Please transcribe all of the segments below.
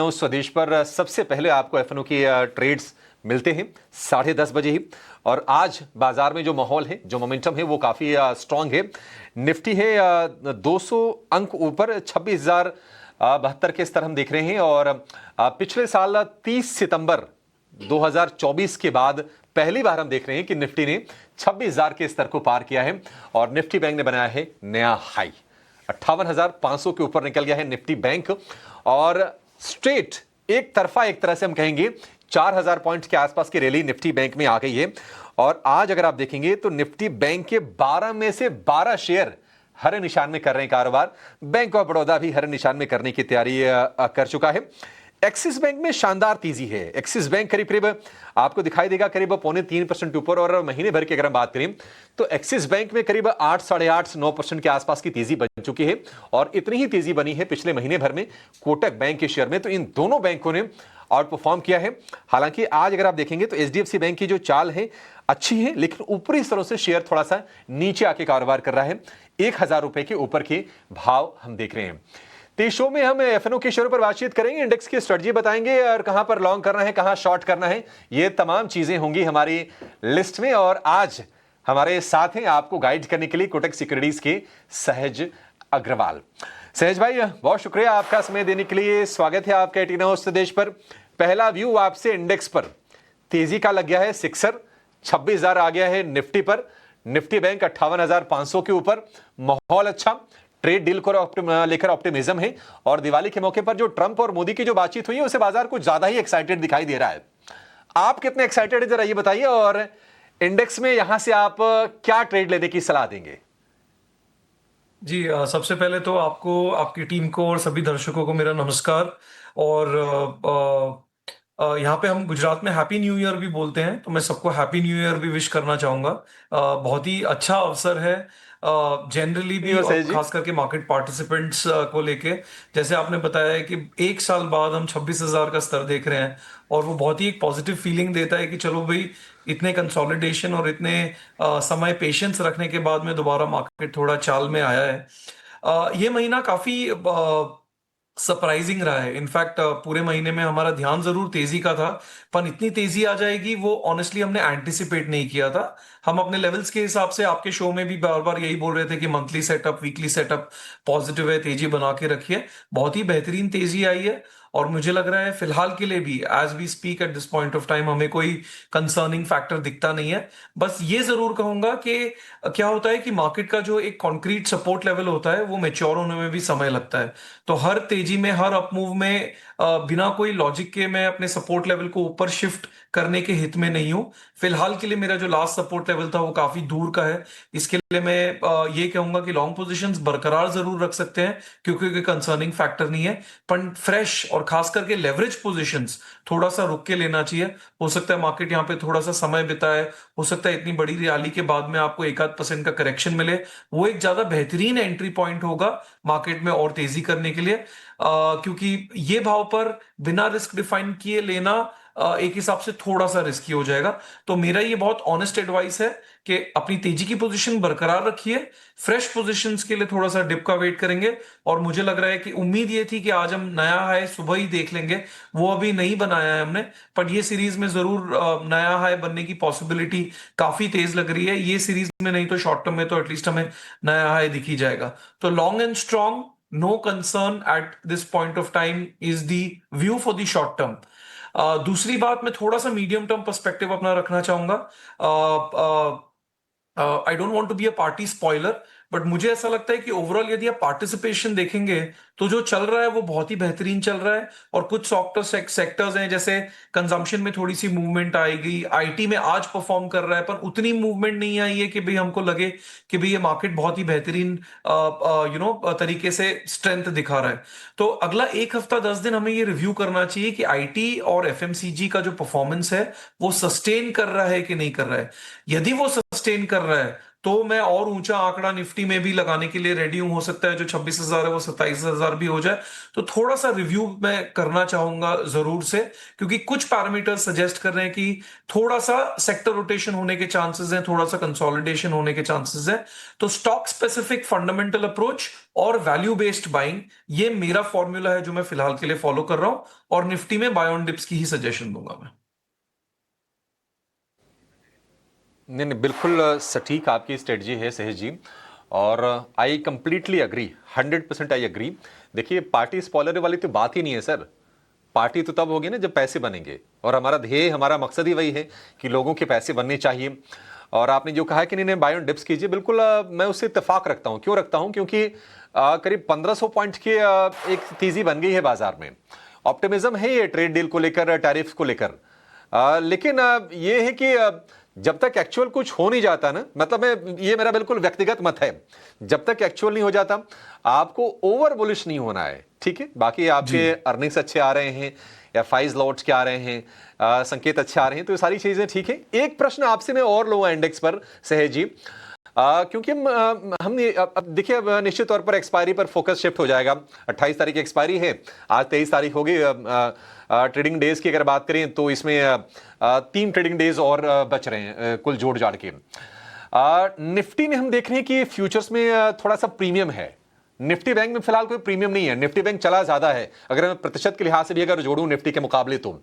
स्वदेश पर सबसे पहले आपको एफएनओ की ट्रेड्स मिलते हैं 10:30 बजे ही। और आज बाजार में जो माहौल है, जो मोमेंटम है, वो काफी स्ट्रांग है। निफ्टी है 200 अंक ऊपर 26,072 के स्तर हम देख रहे हैं। और पिछले साल 30 सितंबर 2024 के बाद पहली बार हम देख रहे हैं कि निफ्टी ने 26,000 के स्तर को पार किया है और निफ्टी बैंक ने बनाया है नया हाई। 58,500 के ऊपर निकल गया है निफ्टी बैंक और स्ट्रेट एक तरफा, एक तरह से हम कहेंगे 4,000 पॉइंट के आसपास की रैली निफ्टी बैंक में आ गई है। और आज अगर आप देखेंगे तो निफ्टी बैंक के 12 में से 12 शेयर हरे निशान में कर रहे हैं कारोबार। बैंक ऑफ बड़ौदा भी हरे निशान में करने की तैयारी कर चुका है। एक्सिस बैंक में शानदार तेजी है। एक्सिस बैंक करीब करीब आपको दिखाई देगा करीब 0.3% ऊपर। और महीने भर की अगर हम बात करें तो एक्सिस बैंक में करीब 8, 8.5, 9% के आसपास की तेजी बन चुकी है। और इतनी ही तेजी बनी है पिछले महीने भर में कोटक बैंक के शेयर में। तो इन दोनों बैंकों ने आउट परफॉर्म किया है। हालांकि आज अगर आप देखेंगे तो एचडीएफसी बैंक की जो चाल है अच्छी है, लेकिन ऊपरी स्तरों से शेयर थोड़ा सा नीचे आके कारोबार कर रहा है। 1,000 रुपए के ऊपर के भाव हम देख रहे हैं। तो इस शो में हम एफएनओ के शेयरों पर बातचीत करेंगे, इंडेक्स की स्ट्रेटजी बताएंगे और कहां पर लॉन्ग करना है, कहां शॉर्ट करना है, ये तमाम चीजें होंगी हमारी लिस्ट में। और आज हमारे साथ हैं आपको गाइड करने के लिए कोटक सिक्योरिटीज के सहज अग्रवाल। सहज भाई, बहुत शुक्रिया आपका समय देने के लिए। स्वागत है आपका एटीन हाउस देश पर। पहला व्यू आपसे इंडेक्स पर तेजी का लग गया है सिक्सर, 26,000 आ गया है निफ्टी पर। निफ्टी बैंक 58,500 के ऊपर। माहौल अच्छा, ट्रेड डील को लेकर ऑप्टिमिज्म है। और दिवाली के मौके पर जो ट्रंप और मोदी की जो बातचीत हुई है उसे बाजार कुछ ज्यादा ही एक्साइटेड दिखाई दे रहा है। आप कितने एक्साइटेड है जरा ये बताइए, और इंडेक्स में यहां से आप क्या ट्रेड लेने की सलाह देंगे? जी, सबसे पहले तो आपको, आपकी टीम को और सभी दर्शकों को मेरा नमस्कार। और यहाँ पे हम गुजरात में हैप्पी न्यू ईयर भी बोलते हैं, तो मैं सबको हैप्पी न्यू ईयर भी विश करना चाहूँगा। बहुत ही अच्छा अवसर है जनरली भी, और जी। खास करके मार्केट पार्टिसिपेंट्स को लेके। जैसे आपने बताया है कि 1 साल बाद हम 26,000 का स्तर देख रहे हैं, और वो बहुत ही एक पॉजिटिव फीलिंग देता है कि चलो भाई, इतने कंसोलिडेशन और इतने समय पेशेंस रखने के बाद में दोबारा मार्केट थोड़ा चाल में आया है। ये महीना काफी सरप्राइजिंग रहा है। इनफैक्ट पूरे महीने में हमारा ध्यान जरूर तेजी का था, पर इतनी तेजी आ जाएगी वो ऑनेस्टली हमने एंटिसिपेट नहीं किया था। हम अपने लेवल्स के हिसाब से आपके शो में भी बार बार यही बोल रहे थे कि monthly setup, weekly setup positive है, तेजी बना के रखिए। बहुत ही बेहतरीन तेजी आई है, और मुझे लग रहा है फिलहाल के लिए भी, as we speak at this point of time, हमें कोई कंसर्निंग फैक्टर दिखता नहीं है। बस ये जरूर कहूंगा कि क्या होता है कि मार्केट का जो एक कॉन्क्रीट सपोर्ट लेवल होता है वो मेच्योर होने में भी समय लगता है। तो हर तेजी में, हर अप मूव में बिना कोई लॉजिक के मैं अपने सपोर्ट लेवल को ऊपर शिफ्ट करने के हित में नहीं हूं। फिलहाल के लिए मेरा जो लास्ट सपोर्ट लेवल था वो काफी दूर का है। इसके लिए मैं ये कहूंगा कि लॉन्ग पोजीशंस बरकरार जरूर रख सकते हैं, क्योंकि कोई कंसर्निंग फैक्टर नहीं है। पर फ्रेश और खास करके लेवरेज पोजीशंस थोड़ा सा रुक के लेना चाहिए। हो सकता है मार्केट यहाँ पे थोड़ा सा समय बिताए, हो सकता है इतनी बड़ी रैली के बाद में आपको 1-8% का करेक्शन मिले। वो एक ज्यादा बेहतरीन एंट्री पॉइंट होगा मार्केट में और तेजी करने के लिए, क्योंकि ये भाव पर बिना रिस्क डिफाइन किए लेना एक हिसाब से थोड़ा सा रिस्की हो जाएगा। तो मेरा ये बहुत ऑनेस्ट एडवाइस है कि अपनी तेजी की पोजीशन बरकरार रखिए। फ्रेश पोजीशंस के लिए थोड़ा सा डिप का वेट करेंगे। और मुझे लग रहा है कि उम्मीद ये थी कि आज हम नया हाई सुबह ही देख लेंगे, वो अभी नहीं बनाया है हमने, पर ये सीरीज में जरूर नया हाई बनने की पॉसिबिलिटी काफी तेज लग रही है। ये सीरीज में नहीं तो शॉर्ट टर्म में तो एटलीस्ट हमें नया हाई दिख ही जाएगा। तो long and strong, no concern at this point of time is the view for the short term. दूसरी बात, मैं थोड़ा सा मीडियम टर्म पर्सपेक्टिव अपना रखना चाहूंगा। I don't want to be a party spoiler, but मुझे ऐसा लगता है कि ओवरऑल यदि आप पार्टिसिपेशन देखेंगे तो जो चल रहा है वो बहुत ही बेहतरीन चल रहा है। और कुछ सेक्टर्स हैं, जैसे कंजम्पशन में थोड़ी सी मूवमेंट आएगी, आईटी में आज परफॉर्म कर रहा है, पर उतनी मूवमेंट नहीं आई है कि भाई हमको लगे कि भाई ये मार्केट बहुत ही बेहतरीन तरीके से स्ट्रेंथ दिखा रहा है। तो अगला 1 हफ्ता 10 दिन हमें ये रिव्यू करना चाहिए कि आईटी और एफएमसीजी का जो परफॉर्मेंस है वो सस्टेन कर रहा है कि नहीं कर रहा है। यदि वो सस्टेन कर रहा है तो मैं और ऊंचा आंकड़ा निफ्टी में भी लगाने के लिए रेडी हूं। हो सकता है जो 26,000 है वो 27,000 भी हो जाए। तो थोड़ा सा रिव्यू मैं करना चाहूंगा जरूर से, क्योंकि कुछ पैरामीटर सजेस्ट कर रहे हैं कि थोड़ा सा सेक्टर रोटेशन होने के चांसेस हैं, थोड़ा सा कंसोलिडेशन होने के चांसेस हैं। तो स्टॉक स्पेसिफिक फंडामेंटल अप्रोच और वैल्यू बेस्ड बाइंग, ये मेरा फॉर्मूला है जो मैं फिलहाल के लिए फॉलो कर रहा हूं, और निफ्टी में बाय ऑन डिप्स की ही सजेशन दूंगा मैं। नहीं नहीं, बिल्कुल सटीक आपकी स्ट्रेटजी है सहेज जी। और I completely agree, 100% I agree. देखिए, पार्टी स्पॉइलर वाली तो बात ही नहीं है सर। पार्टी तो तब होगी ना जब पैसे बनेंगे, और हमारा ध्येय, हमारा मकसद ही वही है कि लोगों के पैसे बनने चाहिए। और आपने जो कहा कि नहीं नहीं बाय ऑन डिप्स कीजिए, बिल्कुल मैं उससे इत्तेफाक रखता हूं। क्यों रखता हूं? क्योंकि करीब 1500 पॉइंट की एक तेजी बन गई है बाजार में। ऑप्टिमिज्म है ये ट्रेड डील को लेकर, टैरिफ को लेकर। लेकिन ये है कि जब तक एक्चुअल कुछ हो नहीं जाता ना, मतलब ये मेरा बिल्कुल व्यक्तिगत मत है, जब तक एक्चुअल नहीं हो जाता आपको ओवर बुलिश नहीं होना है। ठीक है, बाकी जी। आपके अर्निंग्स अच्छे आ रहे हैं या फाइज लॉट्स के आ रहे हैं, संकेत अच्छे आ रहे हैं, तो ये सारी चीजें ठीक है। एक प्रश्न आपसे मैं और लूंगा इंडेक्स पर सहेज जी, क्योंकि हमने अब देखिए, अब निश्चित तौर पर एक्सपायरी पर फोकस शिफ्ट हो जाएगा। 28 तारीख की एक्सपायरी है, आज 23 तारीख होगी। ट्रेडिंग डेज की अगर बात करें तो इसमें 3 ट्रेडिंग डेज और बच रहे हैं कुल जोड़ जाड़ के। निफ्टी में हम देख रहे हैं कि फ्यूचर्स में थोड़ा सा प्रीमियम है। निफ्टी बैंक में फिलहाल कोई प्रीमियम नहीं है, निफ्टी बैंक चला ज्यादा है। अगर मैं प्रतिशत के लिहाज से भी अगर जोड़ूं निफ्टी के मुकाबले, तो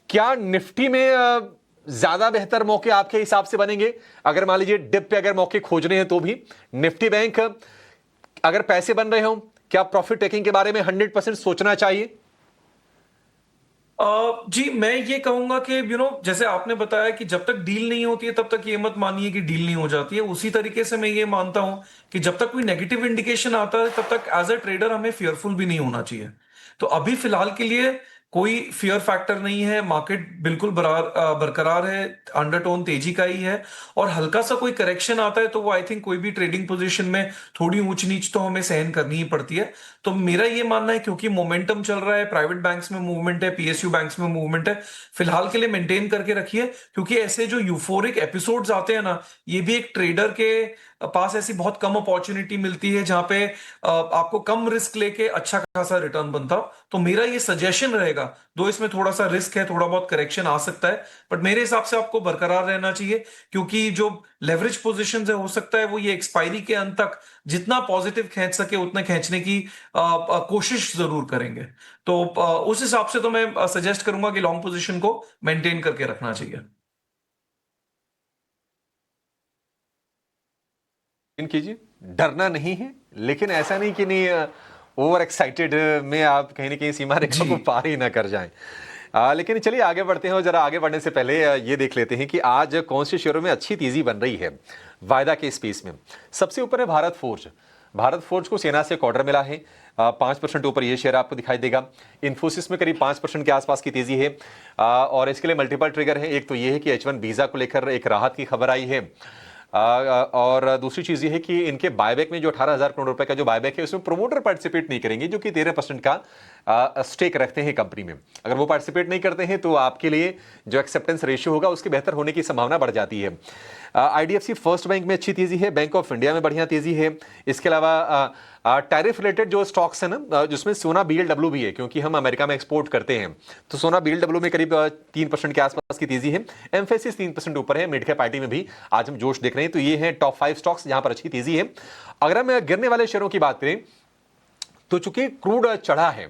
क्या निफ्टी में ज्यादा बेहतर मौके आपके हिसाब से बनेंगे? अगर मान लीजिए डिप पे अगर मौके खोजने हैं तो भी निफ्टी बैंक, अगर पैसे बन रहे हो, क्या प्रॉफिट टेकिंग के बारे में 100% सोचना चाहिए? जी, मैं ये कहूंगा कि जैसे आपने बताया कि जब तक डील नहीं होती है तब तक ये मत मानिए कि डील नहीं हो जाती है। उसी तरीके से मैं ये मानता हूं कि जब तक कोई नेगेटिव इंडिकेशन आता है तब तक एज अ ट्रेडर हमें फियरफुल भी नहीं होना चाहिए। तो अभी फिलहाल के लिए कोई फियर फैक्टर नहीं है, मार्केट बिल्कुल बरकरार है, अंडरटोन तेजी का ही है। और हल्का सा कोई करेक्शन आता है तो वो आई थिंक कोई भी ट्रेडिंग पोजीशन में थोड़ी ऊंच नीच तो हमें सहन करनी ही पड़ती है। तो मेरा ये मानना है, क्योंकि मोमेंटम चल रहा है, प्राइवेट बैंक्स में मूवमेंट है, पीएसयू बैंक्स में मूवमेंट है, फिलहाल के लिए मेंटेन करके रखिए। क्योंकि ऐसे जो यूफोरिक एपिसोड्स आते हैं ना, ये भी एक ट्रेडर के पास ऐसी बहुत कम अपॉर्चुनिटी मिलती है जहां पे आपको कम रिस्क लेके अच्छा खासा रिटर्न बनता हो। तो मेरा ये सजेशन रहेगा, दो इसमें थोड़ा सा रिस्क है, थोड़ा बहुत करेक्शन आ सकता है, बट मेरे हिसाब से आपको बरकरार रहना चाहिए। क्योंकि जो लेवरेज पोजीशन है, हो सकता है वो ये एक्सपायरी के अंत तक जितना पॉजिटिव खींच सके उतना खींचने की कोशिश जरूर करेंगे। तो उस हिसाब से तो मैं सजेस्ट करूंगा कि लॉन्ग पोजीशन को मेंटेन करके रखना चाहिए। इन कीजिए, डरना नहीं है, लेकिन ऐसा नहीं कि नहीं ओवर एक्साइटेड में आप कहीं ना कहीं सीमा रेखा जी। को पार ही ना कर जाएं। लेकिन चलिए आगे बढ़ते हैं, और जरा आगे बढ़ने से पहले ये देख लेते हैं कि आज कौन से शेयरों में अच्छी तेजी बन रही है वायदा के स्पेस में। सबसे ऊपर है भारत फोर्ज। भारत फोर्ज को सेना से एक ऑर्डर मिला है, 5% ऊपर ये शेयर आपको दिखाई देगा। इन्फोसिस में करीब 5% के आसपास की तेजी है, और इसके लिए मल्टीपल ट्रिगर है। एक तो ये है कि H1 वीजा को लेकर एक राहत की खबर आई है, और दूसरी चीज ये है कि इनके बायबैक में जो 18,000 करोड़ रुपए का जो बायबैक है, उसमें प्रोमोटर पार्टिसिपेट नहीं करेंगे, जो कि 13% का स्टेक रखते हैं कंपनी में। अगर वो पार्टिसिपेट नहीं करते हैं तो आपके लिए जो एक्सेप्टेंस रेशियो होगा उसके बेहतर होने की संभावना बढ़ जाती है। आईडीएफसी फर्स्ट बैंक में अच्छी तेजी है, बैंक ऑफ इंडिया में बढ़िया तेजी है। इसके अलावा टैरिफ रिलेटेड जो स्टॉक्स है ना, जिसमें सोना बीएलडब्ल्यू भी है, क्योंकि हम अमेरिका में एक्सपोर्ट करते हैं, तो सोना बीएलडब्ल्यू में करीब 3% के आसपास की तेजी है। एम्फेसिस 3% ऊपर है। मिड कैप आईटी में भी आज हम जोश देख रहे हैं। तो ये है टॉप 5 स्टॉक्स जहां पर अच्छी तेजी है। अगर हम गिरने वाले शेयरों की बात करें तो चूंकि क्रूड चढ़ा है,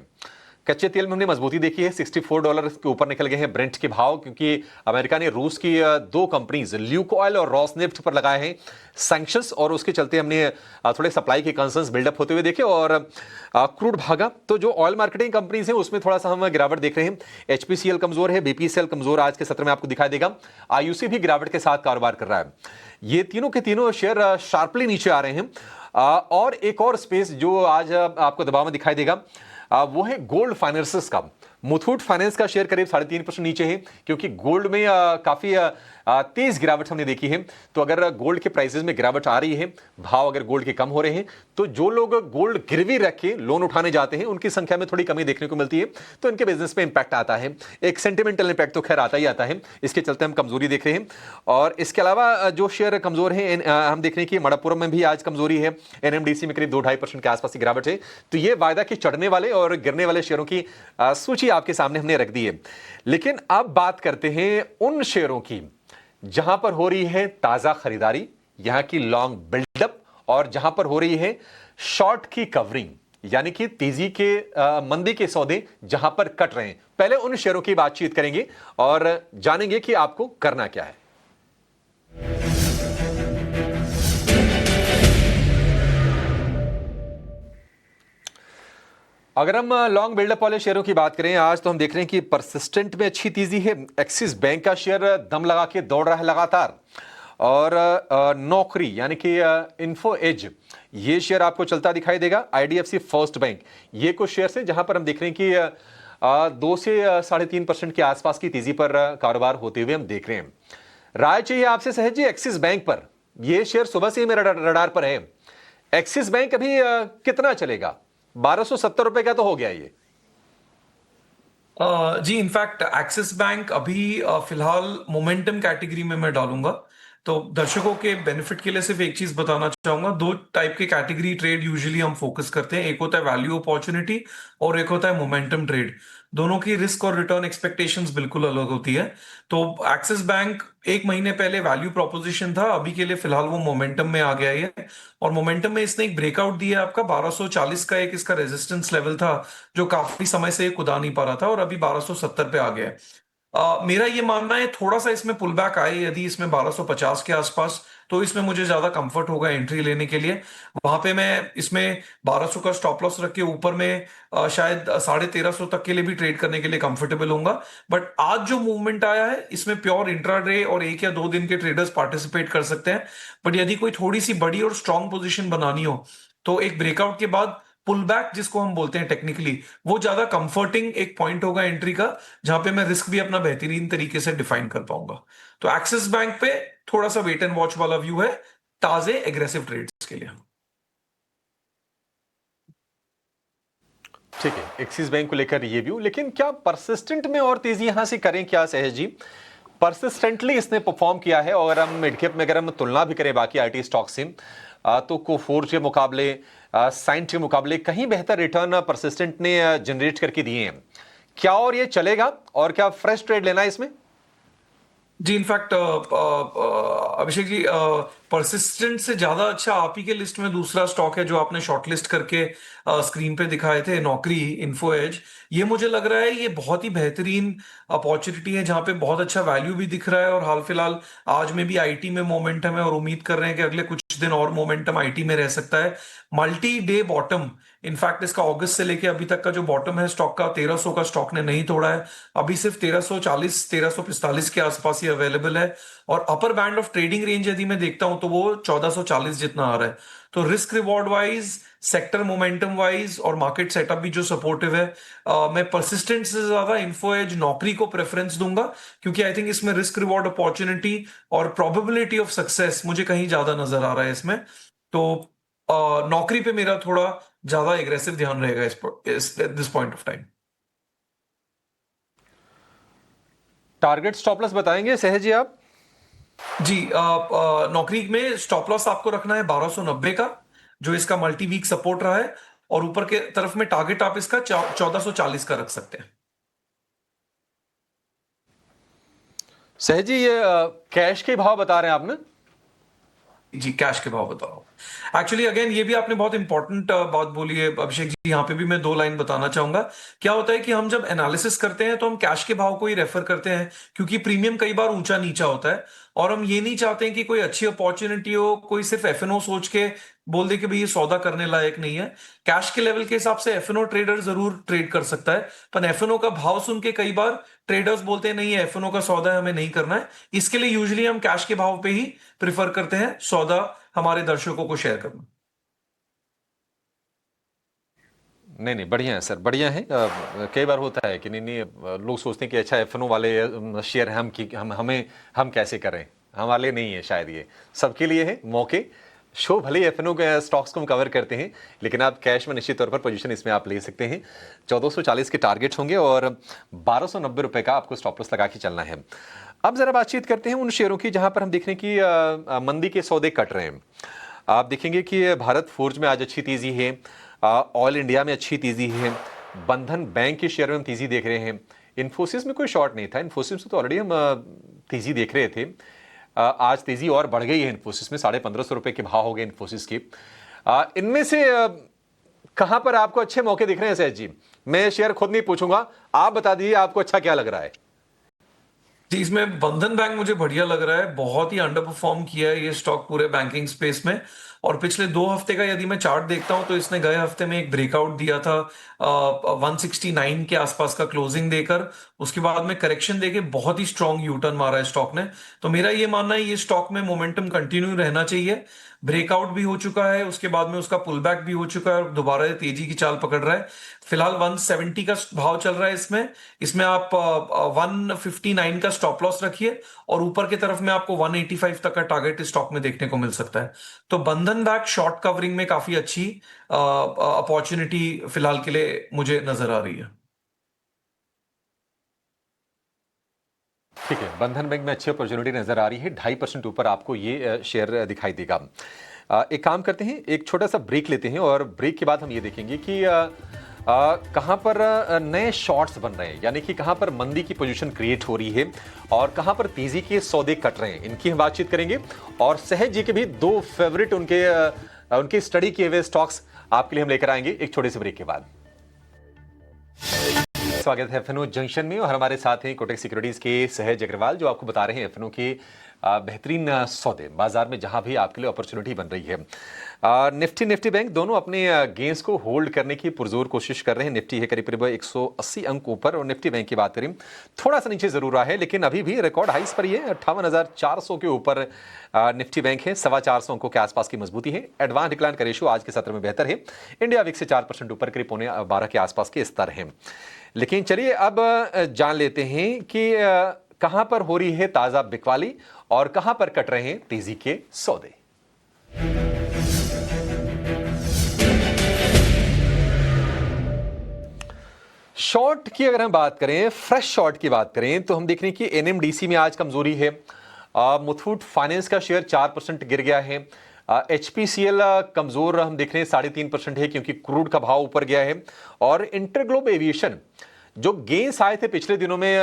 कच्चे तेल में हमने मजबूती देखी है, $64 के ऊपर निकल गए हैं ब्रेंट के भाव, क्योंकि अमेरिका ने रूस की 2 कंपनीज ल्यूकोइल और रॉसनेफ्ट पर लगाए हैं सैंक्शंस, और उसके चलते हमने थोड़े सप्लाई के कंसर्न्स बिल्डअप होते हुए देखे और क्रूड भागा। तो जो ऑयल मार्केटिंग कंपनीज हैं उसमें थोड़ा सा हम गिरावट देख रहे हैं। एचपीसीएल कमजोर है, बीपीसीएल कमजोर, आज के सत्र में आपको दिखाई देगा। आईयूसी भी गिरावट के साथ कारोबार कर रहा है। ये तीनों के तीनों शेयर शार्पली नीचे आ रहे हैं। और एक और स्पेस जो आज आपको दबाव में दिखाई देगा, वो है गोल्ड फाइनेंसेस का। मुथूट फाइनेंस का शेयर करीब 3.5% नीचे है, क्योंकि गोल्ड में काफी तेज गिरावट हमने देखी है। तो अगर गोल्ड के प्राइसेस में गिरावट आ रही है, भाव अगर गोल्ड के कम हो रहे हैं, तो जो लोग गोल्ड गिरवी रख के लोन उठाने जाते हैं उनकी संख्या में थोड़ी कमी देखने को मिलती है, तो इनके बिजनेस में इंपैक्ट आता है। एक सेंटिमेंटल इंपैक्ट तो खैर आता ही आता है, इसके चलते हम कमजोरी देख रहे हैं। और इसके अलावा जो शेयर कमजोर है, हम देख रहे हैं कि मणप्पुरम में भी आज कमजोरी है, एनएमडीसी में करीब 2-2.5% के आसपास की गिरावट है। तो ये वायदा कि चढ़ने वाले और गिरने वाले शेयरों की सूची आपके सामने हमने रख दी है। लेकिन अब बात करते हैं उन शेयरों की जहां पर हो रही है ताजा खरीदारी, यहां की लॉन्ग बिल्डअप, और जहां पर हो रही है शॉर्ट की कवरिंग, यानी कि तेजी के मंदी के सौदे जहां पर कट रहे हैं। पहले उन शेयरों की बातचीत करेंगे और जानेंगे कि आपको करना क्या है। अगर हम लॉन्ग बिल्डअप वाले शेयरों की बात करें, आज तो हम देख रहे हैं कि परसिस्टेंट में अच्छी तेजी है। एक्सिस बैंक का शेयर दम लगा के दौड़ रहा है लगातार, और नौकरी यानी कि इन्फो एज, ये शेयर आपको चलता दिखाई देगा। आईडीएफसी फर्स्ट बैंक, ये कुछ शेयर हैं जहां पर हम देख रहे हैं कि 2 से 3.5% के आसपास की तेजी पर कारोबार होते हुए हम देख रहे हैं। राय चाहिए आपसे सहज जी एक्सिस बैंक पर। यह शेयर सुबह से ही मेरे रडार पर है। एक्सिस बैंक अभी कितना चलेगा? 1270 रुपए का तो हो गया ये। जी, इनफैक्ट एक्सिस बैंक अभी फिलहाल मोमेंटम कैटेगरी में मैं डालूंगा। तो दर्शकों के बेनिफिट के लिए सिर्फ एक चीज बताना चाहूंगा, दो टाइप के कैटेगरी ट्रेड यूजुअली हम फोकस करते हैं, एक होता है वैल्यू अपॉर्चुनिटी और एक होता है मोमेंटम ट्रेड। दोनों की रिस्क और रिटर्न एक्सपेक्टेशंस बिल्कुल अलग होती है। तो एक्सिस बैंक एक महीने पहले वैल्यू प्रोपोजिशन था, अभी के लिए फिलहाल वो मोमेंटम में आ गया है। और मोमेंटम में इसने एक ब्रेकआउट दिया आपका 1240 का, एक इसका रेजिस्टेंस लेवल था जो काफी समय से खुदा नहीं पा रहा था, और अभी 1270 पे आ गया है। मेरा ये मानना है थोड़ा सा इसमें पुल बैक आए, यदि इसमें 1250 के आसपास, तो इसमें मुझे ज्यादा कंफर्ट होगा एंट्री लेने के लिए। वहां पे मैं इसमें 1200 का स्टॉप लॉस रख के ऊपर में शायद 1350 तक के लिए भी ट्रेड करने के लिए कंफर्टेबल होऊंगा। बट आज जो मूवमेंट आया है इसमें प्योर इंट्राडे और 1 या 2 दिन के ट्रेडर्स पार्टिसिपेट कर सकते हैं। बट यदि कोई थोड़ी सी बड़ी और स्ट्रांग पोजिशन बनानी हो, तो एक ब्रेकआउट के बाद पुल बैक जिसको हम बोलते हैं टेक्निकली, वो ज्यादा कंफर्टिंग एक पॉइंट होगा एंट्री का, जहां पे मैं रिस्क भी अपना बेहतरीन तरीके से डिफाइन कर पाऊंगा। तो एक्सिस बैंक पे थोड़ा सा वेट एंड वॉच वाला व्यू है ताजे एग्रेसिव ट्रेड्स के लिए। ठीक है, एक्सिस बैंक को लेकर ये व्यू। लेकिन क्या परसिस्टेंट में और तेजी यहां से करें क्या सहज जी? परसिस्टेंटली इसने परफॉर्म किया है, और हम मिड कैप में अगर हम तुलना भी करें बाकी आईटी स्टॉक से, तो कोफोर्ज के मुकाबले, साइंट के मुकाबले कहीं बेहतर रिटर्न परसिस्टेंट ने जनरेट करके दिए हैं। क्या और ये चलेगा, और क्या फ्रेश ट्रेड लेना है इसमें? जी, इनफैक्ट अभिषेक जी, परसिस्टेंट से ज्यादा अच्छा आप ही के लिस्ट में दूसरा स्टॉक है जो आपने शॉर्टलिस्ट करके स्क्रीन पे दिखाए थे, नौकरी, इन्फो एज। ये मुझे लग रहा है ये बहुत ही बेहतरीन अपॉर्चुनिटी है जहां पे बहुत अच्छा वैल्यू भी दिख रहा है, और हाल फिलहाल आज में भी आईटी में मोमेंटम है, और उम्मीद कर रहे हैं कि अगले कुछ दिन और मोमेंटम आईटी में रह सकता है। मल्टी डे बॉटम, इनफैक्ट इसका अगस्त से लेके अभी तक का जो बॉटम है स्टॉक का, 1300 का स्टॉक ने नहीं तोड़ा है। अभी सिर्फ 1340 1345 के आसपास ही अवेलेबल है, और upper band of trading range यदि मैं देखता हूं तो वो 1440 जितना आ रहा है। तो risk reward wise, sector momentum wise और मार्केट सेटअप भी जो सपोर्टिव है, मैं परसिस्टेंट से ज्यादा इन्फो एज, नौकरी को प्रेफरेंस दूंगा, क्योंकि आई थिंक इसमें रिस्क रिवॉर्ड अपॉर्चुनिटी और प्रोबेबिलिटी ऑफ सक्सेस मुझे कहीं ज्यादा नजर आ रहा है इसमें। तो नौकरी पे मेरा थोड़ा ज्यादा एग्रेसिव ध्यान रहेगा इस this point of time. Target stop loss बताएंगे सहज जी आप? जी, नौकरी में स्टॉप लॉस आपको रखना है 1290 का, जो इसका मल्टी वीक सपोर्ट रहा है, और ऊपर के तरफ में टारगेट आप इसका 1440 का रख सकते हैं। सहज जी, ये कैश के भाव बता रहे हैं आपने? जी, कैश के भाव बताओ। एक्चुअली अगेन ये भी आपने बहुत इंपॉर्टेंट बात बोली है अभिषेक जी, यहाँ पे भी मैं 2 लाइन बताना चाहूंगा। क्या होता है कि हम जब एनालिसिस करते हैं तो हम कैश के भाव को ही रेफर करते हैं, क्योंकि प्रीमियम कई बार ऊंचा नीचा होता है, और हम ये नहीं चाहते हैं कि कोई अच्छी अपॉर्चुनिटी हो, कोई सिर्फ एफएनओ सोच के बोल दे कि भाई ये सौदा करने लायक नहीं है। कैश के लेवल के हिसाब से एफएनओ ट्रेडर जरूर ट्रेड कर सकता है, पर एफएनओ का भाव सुन के कई बार ट्रेडर्स बोलते हैं नहीं है एफएनओ का सौदा है, हमें नहीं करना है। इसके लिए यूजुअली हम कैश के भाव पे ही प्रिफर करते हैं सौदा हमारे दर्शकों को शेयर करना। नहीं नहीं, बढ़िया है सर, बढ़िया है। कई बार होता है कि नहीं नहीं, लोग सोचते हैं कि अच्छा एफएनओ वाले शेयर हम कैसे करें। हमारे लिए नहीं है शायद, ये सबके लिए है मौके। शो भले एफएनओ के स्टॉक्स को हम कवर करते हैं, लेकिन आप कैश में निश्चित तौर पर पोजीशन इसमें आप ले सकते हैं। 1440 के टारगेट्स होंगे और 1290 रुपए का आपको स्टॉप लॉस लगा के चलना है। अब जरा बातचीत करते हैं उन शेयरों की जहां पर हम देख रहे हैं कि मंदी के सौदे कट रहे हैं। आप देखेंगे कि भारत फोर्ज में आज अच्छी तेजी है, ऑयल इंडिया में अच्छी तेजी है, बंधन बैंक के शेयर में हम तेजी देख रहे हैं। इन्फोसिस में कोई शॉर्ट नहीं था, इन्फोसिस में तो ऑलरेडी हम तेजी देख रहे थे। आज तेजी और बढ़ गई है इन्फोसिस में, 1550 रुपए के भाव हो गए इन्फोसिस की। इनमें से कहां पर आपको अच्छे मौके दिख रहे हैं सैज जी? मैं शेयर खुद नहीं पूछूंगा, आप बता दीजिए आपको अच्छा क्या लग रहा है। जी, इसमें बंधन बैंक मुझे बढ़िया लग रहा है। बहुत ही अंडर परफॉर्म किया है ये स्टॉक पूरे बैंकिंग स्पेस में। और पिछले 2 हफ्ते का यदि मैं चार्ट देखता हूं तो इसने गए हफ्ते में एक ब्रेकआउट दिया था 169 के आसपास का क्लोजिंग देकर। उसके बाद में करेक्शन देके बहुत ही स्ट्रांग यू टर्न मारा है स्टॉक ने। तो मेरा ये मानना है ये स्टॉक में मोमेंटम कंटिन्यू रहना चाहिए। ब्रेकआउट भी हो चुका है, उसके बाद में उसका पुल बैक भी हो चुका है और दोबारा ये तेजी की चाल पकड़ रहा है। फिलहाल 170 का भाव चल रहा है इसमें। इसमें आप 159 का स्टॉप लॉस रखिए और ऊपर की तरफ में आपको 185 तक का टारगेट इस स्टॉक में देखने को मिल सकता है। तो बंधन बैंक शॉर्ट कवरिंग में काफी अच्छी अपॉर्चुनिटी फिलहाल के लिए मुझे नजर आ रही है। ठीक है, बंधन बैंक में अच्छी अपॉर्चुनिटी नजर आ रही है। 2.5% ऊपर आपको ये शेयर दिखाई देगा। एक काम करते हैं, एक छोटा सा ब्रेक लेते हैं और ब्रेक के बाद हम ये देखेंगे कि कहां पर नए शॉर्ट्स बन रहे हैं, यानी कि कहां पर मंदी की पोजीशन क्रिएट हो रही है और कहां पर तेजी के सौदे कट रहे हैं, इनकी हम बातचीत करेंगे। और सहज जी के भी 2 फेवरेट उनके स्टडी किए हुए स्टॉक्स आपके लिए हम लेकर आएंगे एक छोटे से ब्रेक के बाद। स्वागत है एफएनओ जंक्शन में और हमारे साथ हैं कोटक सिक्योरिटीज के सहज अग्रवाल, जो आपको बता रहे हैं एफएनओ के बेहतरीन सौदे बाजार में जहां भी आपके लिए अपॉर्चुनिटी बन रही है। निफ्टी बैंक दोनों अपने गेंस को होल्ड करने की पुरजोर कोशिश कर रहे हैं। निफ्टी है करीब 180 अंक ऊपर और निफ्टी बैंक की बात करें थोड़ा सा नीचे जरूर रहा है, लेकिन अभी भी रिकॉर्ड हाइस पर ही है। 58,400 के ऊपर निफ्टी बैंक है, 425 अंकों के आसपास की मजबूती है। एडवांस डिक्लाइन का रेशियो आज के सत्र में बेहतर है। इंडिया विक्स से 4% ऊपर करीब 12 के आसपास के स्तर हैं। लेकिन चलिए अब जान लेते हैं कि कहां पर हो रही है ताजा बिकवाली और कहां पर कट रहे हैं तेजी के सौदे। शॉर्ट की अगर हम बात करें, फ्रेश शॉर्ट की बात करें, तो हम देख रहे हैं कि एनएमडीसी में आज कमजोरी है। मुथूट फाइनेंस का शेयर 4% गिर गया है। एचपीसीएल कमजोर हम देख रहे हैं 3.5% है, क्योंकि क्रूड का भाव ऊपर गया है। और इंटरग्लोब एविएशन जो गेंस आए थे पिछले दिनों में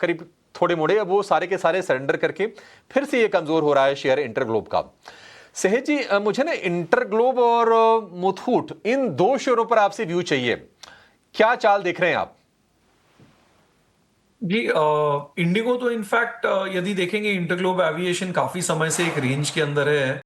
करीब थोड़े मोड़े, अब वो सारे के सारे सरेंडर करके फिर से ये कमजोर हो रहा है शेयर इंटरग्लोब का। सहज जी, मुझे ना इंटरग्लोब और मुथूट, इन 2 शेयरों पर आपसे व्यू चाहिए। क्या चाल देख रहे हैं आप? जी, इंडिगो तो इनफैक्ट यदि देखेंगे इंटरग्लोब एविएशन काफी समय से एक रेंज के अंदर है।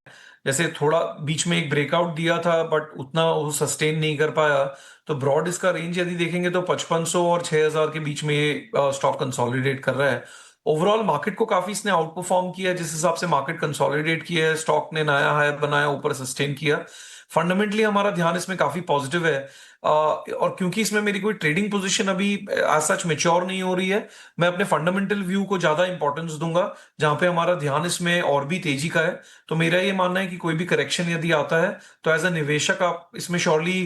जैसे थोड़ा बीच में एक ब्रेकआउट दिया था बट उतना वो सस्टेन नहीं कर पाया। तो ब्रॉड इसका रेंज यदि देखेंगे तो 5500 और 6000 के बीच में ये स्टॉक कंसोलिडेट कर रहा है। ओवरऑल मार्केट को काफी इसने आउट परफॉर्म किया है। जिस हिसाब से मार्केट कंसोलिडेट किया है, स्टॉक ने नया हाई बनाया, ऊपर सस्टेन किया। फंडामेंटली हमारा ध्यान इसमें काफी पॉजिटिव है। और क्योंकि इसमें मेरी कोई ट्रेडिंग पोजीशन अभी एज सच मैच्योर नहीं हो रही है, मैं अपने फंडामेंटल व्यू को ज्यादा इंपॉर्टेंस दूंगा, जहां पे हमारा ध्यान इसमें और भी तेजी का है। तो मेरा ये मानना है कि कोई भी करेक्शन यदि आता है तो एज अ निवेशक आप इसमें श्योरली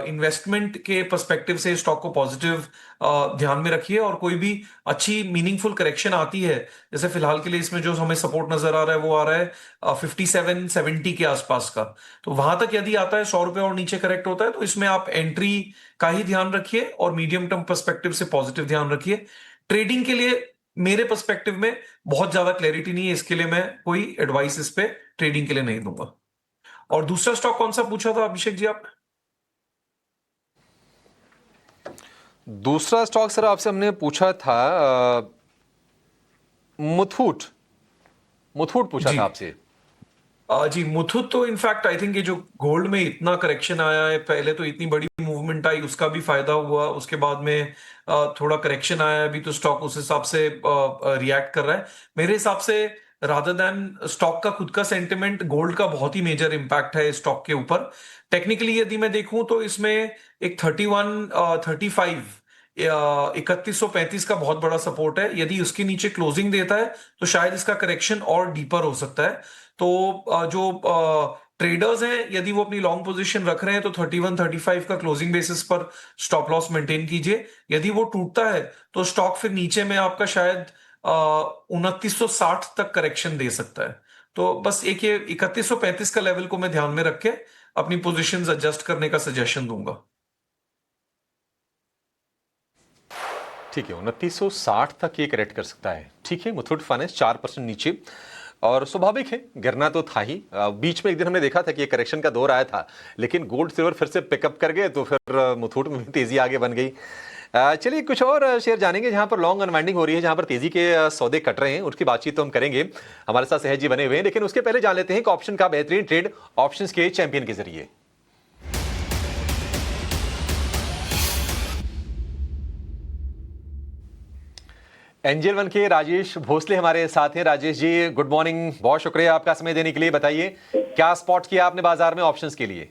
इन्वेस्टमेंट के पर्सपेक्टिव से स्टॉक को पॉजिटिव ध्यान में रखिए। और कोई भी अच्छी मीनिंगफुल करेक्शन आती है, जैसे फिलहाल के लिए इसमें जो हमें सपोर्ट नजर आ रहा है वो आ रहा है 5770 के आसपास का। तो वहां तक यदि आता है, 100 रुपए और नीचे करेक्ट होता है, तो इसमें आप एंट्री का ही ध्यान रखिए और मीडियम टर्म पर्सपेक्टिव से पॉजिटिव ध्यान रखिए। ट्रेडिंग के लिए मेरे पर्सपेक्टिव में बहुत ज्यादा क्लैरिटी नहीं है, इसके लिए मैं कोई एडवाइस इस पे ट्रेडिंग के लिए नहीं दूंगा। और दूसरा स्टॉक कौन सा पूछा था अभिषेक जी आपने? दूसरा स्टॉक सर आपसे हमने पूछा था मुथूट मुथूट पूछा जी, था आपसे। जी मुथूट तो इनफैक्ट आई थिंक ये जो गोल्ड में इतना करेक्शन आया है, पहले तो इतनी बड़ी मूवमेंट आई, उसका भी फायदा हुआ। उसके बाद में थोड़ा करेक्शन आया, अभी तो स्टॉक उस हिसाब से रिएक्ट कर रहा है। मेरे हिसाब से रादर देन स्टॉक का खुद का सेंटिमेंट। गोल्ड का बहुत ही मेजर इंपैक्ट है स्टॉक के ऊपर। टेक्निकली यदि मैं देखूं तो इसमें एक 31 35 3135 का बहुत बड़ा सपोर्ट है। यदि उसके नीचे क्लोजिंग देता है तो शायद इसका करेक्शन और डीपर हो सकता है। तो जो ट्रेडर्स हैं यदि वो अपनी लॉन्ग पोजीशन रख रहे हैं तो 31 35 का क्लोजिंग बेसिस पर स्टॉप लॉस मेंटेन कीजिए। यदि वो टूटता है तो स्टॉक फिर नीचे में आपका शायद 2960 तक करेक्शन दे सकता है। तो बस एक ये 3135 का लेवल को मैं ध्यान में रख के अपनी पोजीशंस एडजस्ट करने का सजेशन दूंगा। ठीक है, 2960 तक ये करेक्ट कर सकता है। ठीक है, मुथूट फाइनेंस 4% नीचे, और स्वाभाविक है, गिरना तो था ही। बीच में एक दिन हमने देखा था कि ये करेक्शन का दौर आया था, लेकिन गोल्ड सिल्वर फिर से पिकअप कर गए, तो फिर मुथूट में भी तेजी आगे बन गई। चलिए कुछ और शेयर जानेंगे जहां पर लॉन्ग अनवाइंडिंग हो रही है, जहां पर तेजी के सौदे कट रहे हैं, उसकी बातचीत तो हम करेंगे। हमारे साथ सहज जी बने हुए हैं, लेकिन उसके पहले जान लेते हैं कि ऑप्शन का बेहतरीन ट्रेड ऑप्शंस के चैंपियन के जरिए। एंजल वन के राजेश भोसले हमारे साथ हैं। राजेश जी गुड मॉर्निंग, बहुत शुक्रिया आपका समय देने के लिए। बताइए क्या स्पॉट किया आपने बाजार में ऑप्शंस के लिए?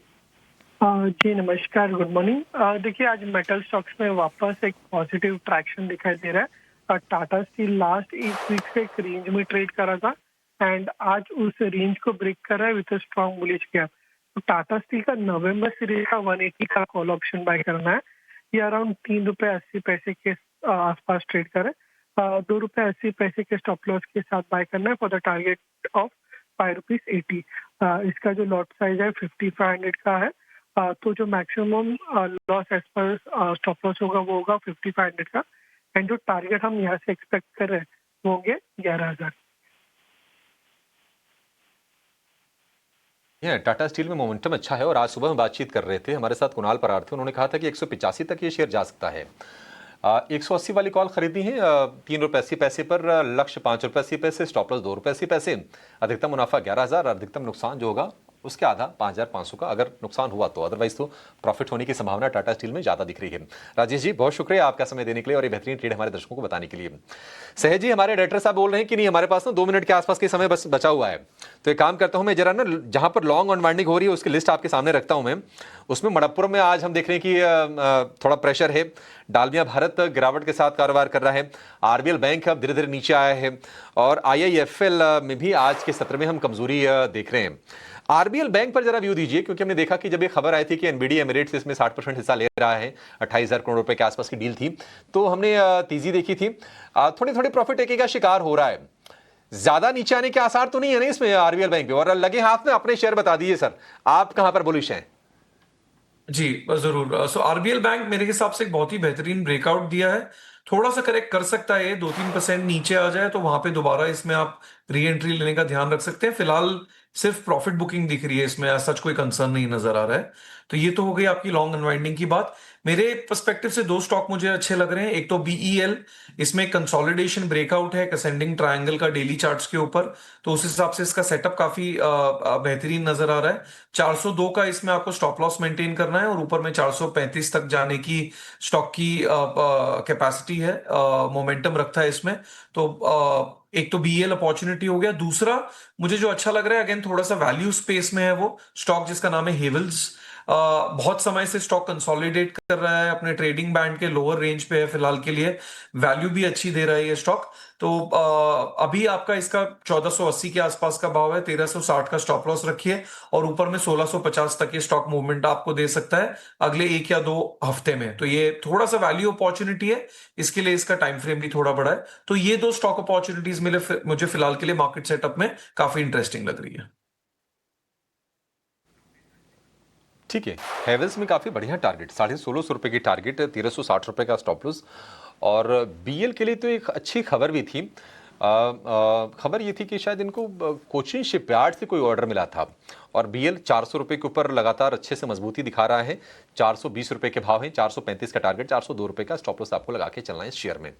जी नमस्कार, गुड मॉर्निंग। देखिए आज मेटल स्टॉक्स में वापस एक पॉजिटिव ट्रैक्शन दिखाई दे रहा है। टाटा स्टील लास्ट 1 वीक से एक रेंज में ट्रेड करा था एंड आज उस रेंज को ब्रेक कर रहा है विथ स्ट्रॉन्ग बुलिश गैप। तो टाटा स्टील का नवंबर सीरीज का 180 का कॉल ऑप्शन बाय करना है। ये अराउंड ₹3.80 के आसपास ट्रेड करे। ₹2.80 के स्टॉप लॉस के साथ बाय करना है फॉर द टारगेट ऑफ ₹5.80। इसका जो लॉट साइज है 5500 का है। तो जो maximum loss as per stop loss होगा वो होगा 5500 का, एंड जो टारगेट हम यहाँ से एक्सपेक्ट कर रहे हैं वो होंगे 11000। टाटा स्टील में मोमेंटम अच्छा है, और आज सुबह में बातचीत कर रहे थे हमारे साथ कुणाल परार थे, उन्होंने कहा था कि 185 तक ये शेयर जा सकता है। 180 वाली कॉल खरीदी है ₹3.80 पर, लक्ष्य ₹5.80, स्टॉप लॉस ₹2.80, अधिकतम मुनाफा 11000, अधिकतम नुकसान जो होगा उसके आधा 5500 का, अगर नुकसान हुआ तो। अदरवाइज तो प्रॉफिट होने की संभावना टाटा स्टील में ज्यादा दिख रही है। राजेश जी बहुत शुक्रिया आपका समय देने के लिए और ये बेहतरीन ट्रेड हमारे दर्शकों को बताने के लिए। सहज जी हमारे डायरेक्टर साहब बोल रहे हैं कि नहीं, हमारे पास ना 2 मिनट के आसपास के समय बस बचा हुआ है, तो एक काम करता हूं मैं, जरा ना जहां पर लॉन्ग अनवाइंडिंग हो रही है उसकी लिस्ट आपके सामने रखता हूं मैं। उसमें मणप्पुरम में आज हम देख रहे हैं कि थोड़ा प्रेशर है। डालमिया भारत गिरावट के साथ कारोबार कर रहा है। आरबीएल बैंक अब धीरे धीरे नीचे आया है, और आईआईएफएल में भी आज के सत्र में हम कमजोरी देख रहे हैं। आरबीएल बैंक पर जरा व्यू दीजिए, क्योंकि हमने देखा कि जब ये खबर आई थी कि एनबीडी एमिरेट्स इसमें 60% हिस्सा ले रहा है, 28,000 करोड़ रुपए के आसपास की डील थी, तो हमने तेजी देखी थी। थोड़ी थोड़ी प्रॉफिट टेकिंग का शिकार हो रहा है। ज्यादा नीचे आने के आसार तो नहीं है ना इसमें आरबीएल बैंक पे? और लगे हाथ में अपने शेयर बता दीजिए सर, आप कहां पर बुलिश हैं? जी जरूर। सो आरबीएल बैंक मेरे हिसाब से एक बहुत ही बेहतरीन ब्रेकआउट दिया है। थोड़ा सा करेक्ट कर सकता है, 2-3% नीचे आ जाए तो वहां पे दोबारा इसमें आप री एंट्री लेने का ध्यान रख सकते हैं। फिलहाल सिर्फ प्रॉफिट बुकिंग दिख रही है इसमें, सच कोई कंसर्न नहीं नजर आ रहा है। तो ये तो हो गई आपकी लॉन्ग अनवाइंडिंग की बात। मेरे पर्सपेक्टिव से 2 स्टॉक मुझे अच्छे लग रहे हैं। एक तो बीईएल, इसमें कंसोलिडेशन ब्रेकआउट है असेंडिंग ट्रायंगल का डेली चार्ट्स के ऊपर, तो उस हिसाब से इसका सेटअप काफी बेहतरीन नजर आ रहा है। 402 का इसमें आपको स्टॉप लॉस मेंटेन करना है, और ऊपर में 435 तक जाने की स्टॉक की कैपेसिटी है, मोमेंटम रखता है इसमें। तो एक तो बीएल अपॉर्चुनिटी हो गया। दूसरा मुझे जो अच्छा लग रहा है, अगेन थोड़ा सा वैल्यू स्पेस में है, वो स्टॉक जिसका नाम है हेवल्स। बहुत समय से स्टॉक कंसोलिडेट कर रहा है, अपने ट्रेडिंग बैंड के लोअर रेंज पे है फिलहाल के लिए, वैल्यू भी अच्छी दे रहा है ये स्टॉक। तो अभी आपका इसका 1480 के आसपास का भाव है, 1360 का स्टॉप लॉस रखिए, और ऊपर में 1650 तक ये स्टॉक मूवमेंट आपको दे सकता है अगले 1 या 2 हफ्ते में। तो ये थोड़ा सा वैल्यू अपॉर्चुनिटी है, इसके लिए इसका टाइम फ्रेम भी थोड़ा बड़ा है। तो ये 2 स्टॉक अपॉर्चुनिटीज मुझे फिलहाल के लिए मार्केट सेटअप में काफी इंटरेस्टिंग लग रही है। ठीक है, हेवल्स में काफी बढ़िया टारगेट, ₹1650 की टारगेट, ₹1360 का स्टॉप लॉस। और बीएल के लिए तो एक अच्छी खबर भी थी। खबर ये थी कि शायद इनको कोचिन शिपयार्ड से कोई ऑर्डर मिला था, और बीएल ₹400 के ऊपर लगातार अच्छे से मजबूती दिखा रहा है। ₹420 के भाव हैं, 435 का टारगेट, ₹402 का स्टॉप लॉस आपको लगा के चलना है इस शेयर में।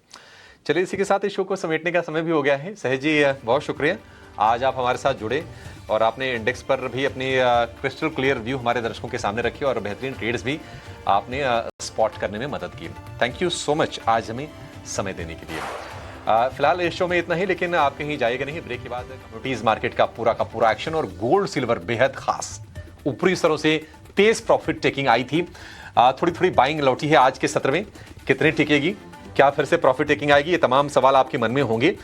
चलिए इसी के साथ इस शो को समेटने का समय भी हो गया है। सहज जी बहुत शुक्रिया, आज आप हमारे साथ जुड़े और आपने इंडेक्स पर भी अपनी क्रिस्टल क्लियर व्यू हमारे दर्शकों के सामने रखी, और बेहतरीन ट्रेड्स भी आपने स्पॉट करने में मदद की। थैंक यू सो मच आज हमें समय देने के लिए। फिलहाल इस शो में इतना ही, लेकिन आप कहीं जाएगा नहीं। ब्रेक के बाद कमोडिटीज मार्केट का पूरा एक्शन और गोल्ड सिल्वर बेहद खास ऊपरी स्तरों से तेज प्रॉफिट टेकिंग आई थी। थोड़ी बाइंग लौटी है आज के सत्र में। कितने टिकेगी, क्या फिर से प्रॉफिट टेकिंग आएगी, ये तमाम सवाल आपके मन में होंगे।